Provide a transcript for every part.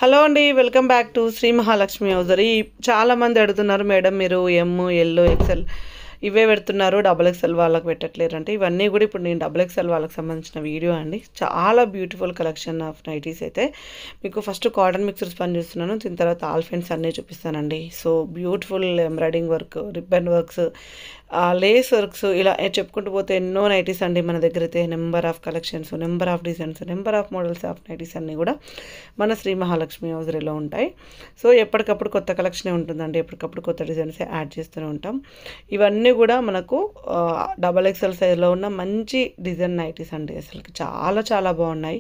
Hello అండి, welcome back to Shri Mahalakshmi hosiery. చాలామంది అడుగుతున్నారు, మేడం మీరు ఎమ్, ఎల్, ఎక్సెల్ ఇవే పెడుతున్నారు, డబుల్ ఎక్సెల్ వాళ్ళకి పెట్టట్లేరు అంటే. ఇవన్నీ కూడా ఇప్పుడు నేను డబుల్ ఎక్సెల్ వాళ్ళకి సంబంధించిన వీడియో అండి. చాలా బ్యూటిఫుల్ కలెక్షన్ ఆఫ్ నైటీస్ అయితే మీకు ఫస్ట్ కాటన్ మిక్సర్స్ పని చేస్తున్నాను, దీని తర్వాత ఆల్ఫెన్స్ అన్నీ చూపిస్తానండి. So beautiful embroidering work, ribbon works, lace works, ఇలా చెప్పుకుంటూ పోతే ఎన్నో నైటీస్ అండి మన దగ్గర అయితే. Number of collections, number of designs, number of models of nighties అన్నీ కూడా మన శ్రీ మహాలక్ష్మి హౌజరీలో ఉంటాయి. సో ఎప్పటికప్పుడు కొత్త కలెక్షనే ఉంటుందండి, ఎప్పటికప్పుడు కొత్త డిజైన్స్ యాడ్ చేస్తూనే ఉంటాం. ఇవన్నీ కూడా మనకు డబల్ ఎక్సెల్ సైజ్లో ఉన్న మంచి డిజైన్ నైటీస్ అండి. అసలు చాలా చాలా బాగున్నాయి.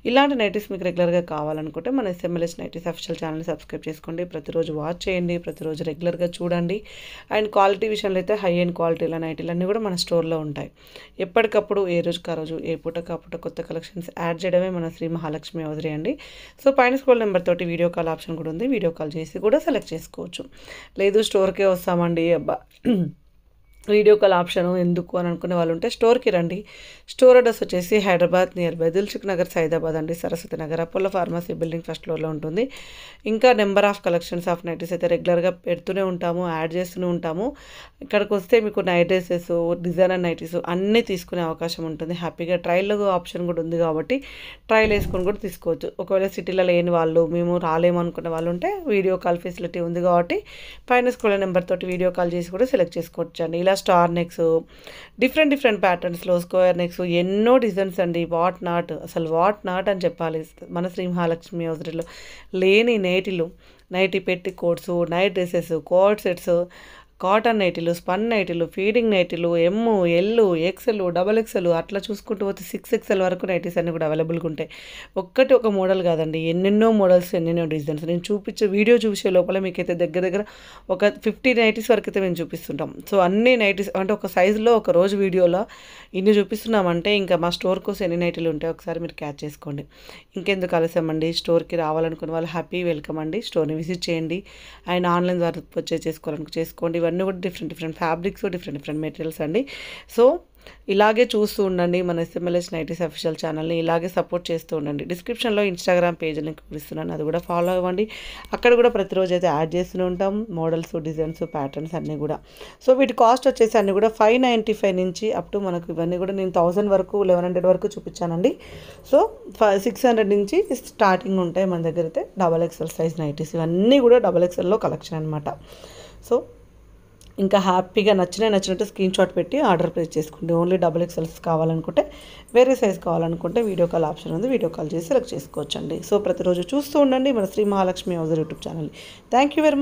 ఇలాంటి నైటీస్ మీకు రెగ్యులర్గా కావాలనుకుంటే మన ఎస్ఎంఎల్ఎస్ నైటీస్ అఫిషియల్ ఛానల్ని సబ్స్క్రైబ్ చేసుకోండి. ప్రతిరోజు వాచ్ చేయండి, ప్రతిరోజు రెగ్యులర్గా చూడండి. అండ్ క్వాలిటీ విషయంలో అయితే హై అండ్ క్వాలిటీల నైటీలన్నీ కూడా మన స్టోర్లో ఉంటాయి. ఎప్పటికప్పుడు ఏ రోజుకి ఆ రోజు, ఏ పూటకు ఆ పూట కొత్త కలెక్షన్స్ యాడ్ చేయడమే మన శ్రీ మహాలక్ష్మి హౌజరీ అండి. సో పైన స్క్రోల్ నెంబర్ తోటి వీడియో కాల్ ఆప్షన్ కూడా ఉంది, వీడియో కాల్ చేసి కూడా సెలెక్ట్ చేసుకోవచ్చు. లేదు స్టోర్కే వస్తామండి, అబ్బా వీడియో కాల్ ఆప్షన్ ఎందుకు అని అనుకునే వాళ్ళు ఉంటే స్టోర్కి రండి. స్టోర్ అడ్రస్ వచ్చేసి హైదరాబాద్ నియర్ బై దిల్సుఖ్ నగర్, సైదాబాద్ అండి, Saraswati Nagar, Apollo pharmacy building first ఫ్లోర్లో ఉంటుంది. ఇంకా number of collections of nighties అయితే రెగ్యులర్గా పెడుతూనే ఉంటాము, యాడ్ చేస్తూనే ఉంటాము. ఇక్కడికి వస్తే మీకు నైట్ డ్రెస్సెస్, డిజైనర్ నైటీస్ అన్నీ తీసుకునే అవకాశం ఉంటుంది. హ్యాపీగా ట్రయల్ ఆప్షన్ కూడా ఉంది కాబట్టి ట్రయల్ వేసుకొని కూడా తీసుకోవచ్చు. ఒకవేళ సిటీలో లేని వాళ్ళు, మేము రాలేము అనుకునే వాళ్ళు ఉంటే వీడియో కాల్ ఫెసిలిటీ ఉంది కాబట్టి పైన స్క్రోల్ నెంబర్ తోటి వీడియో కాల్ చేసి కూడా సెలెక్ట్ చేసుకోవచ్చు అండి. ఇలా స్టార్ నెక్స్, డిఫరెంట్ ప్యాటర్న్స్లో స్క్వేర్ నెక్స్, ఎన్నో డిజైన్స్ అండి. వాట్ నాట్, అసలు వాట్ నాట్ అని చెప్పాలి మన శ్రీ మహాలక్ష్మి హౌజరీలో లేని nighty petticoats, night dresses, coat sets, cotton నైటీలు, స్పన్ నైటీలు, ఫీడింగ్ నైటీలు, M, L, XL, double XL, అట్లా చూసుకుంటూ పోతే 6XL వరకు నైటీస్ అన్నీ కూడా అవైలబుల్గా ఉంటాయి. ఒక మోడల్ కాదండి, ఎన్నెన్నో మోడల్స్, ఎన్నెన్నో డిజైన్స్. నేను వీడియో చూసే లోపల మీకైతే దగ్గర ఒక 50 నైటీస్ వరకు అయితే మేము చూపిస్తుంటాం. సో అన్ని నైటీస్ అంటే ఒక సైజులో ఒక రోజు వీడియోలో ఇన్ని చూపిస్తున్నామంటే ఇంకా మా స్టోర్ కోసం ఎన్ని నైటీలు ఉంటాయి ఒకసారి మీరు క్యాచ్ చేసుకోండి. ఇంకెందుకు ఆలస్యమండి, స్టోర్కి రావాలనుకున్న వాళ్ళు హ్యాపీ వెల్కమ్ అండి. స్టోర్ని విజిట్ చేయండి. అండ్ ఆన్లైన్ ద్వారా చేసుకోండి. ఇవన్నీ కూడా డిఫరెంట్ ఫ్యాబ్రిక్స్, డిఫరెంట్ మెటీరియల్స్ అండి. సో ఇలాగే చూస్తూ ఉండండి మన ఎస్ఎంఎల్ఎస్ నైటీస్ అఫిషియల్ ఛానల్ని, ఇలాగే సపోర్ట్ చేస్తూ ఉండండి. డిస్క్రిప్షన్లో ఇన్స్టాగ్రామ్ పేజ్ లింక్ ఇస్తున్నాను, అది కూడా ఫాలో అవ్వండి. అక్కడ కూడా ప్రతిరోజు అయితే యాడ్ చేస్తూనే ఉంటాం మోడల్స్, డిజైన్స్, ప్యాటర్న్స్ అన్నీ కూడా. సో వీటి కాస్ట్ వచ్చేసి అన్నీ కూడా 595 నుంచి అప్ టు మనకు ఇవన్నీ కూడా నేను 1000 వరకు, 1100 వరకు చూపించానండి. సో 600 నుంచి స్టార్టింగ్ ఉంటాయి మన దగ్గర అయితే డబల్ ఎక్సెల్ సైజ్ నైటీస్. ఇవన్నీ కూడా డబల్ ఎక్సెల్లో కలెక్షన్ అనమాట. సో ఇంకా హ్యాపీగా నచ్చినట్టు స్క్రీన్ షాట్ పెట్టి ఆర్డర్ ప్లేస్ చేసుకోండి. ఓన్లీ డబుల్ ఎక్సెల్స్ కావాలనుకుంటే, వేరే సైజ్ కావాలనుకుంటే వీడియో కాల్ ఆప్షన్ ఉంది, వీడియో కాల్ చేసి సెలెక్ట్ చేసుకోవచ్చండి. సో ప్రతిరోజు చూస్తూ ఉండండి మన Shri Mahalakshmi hosiery YouTube channel. Thank you very much.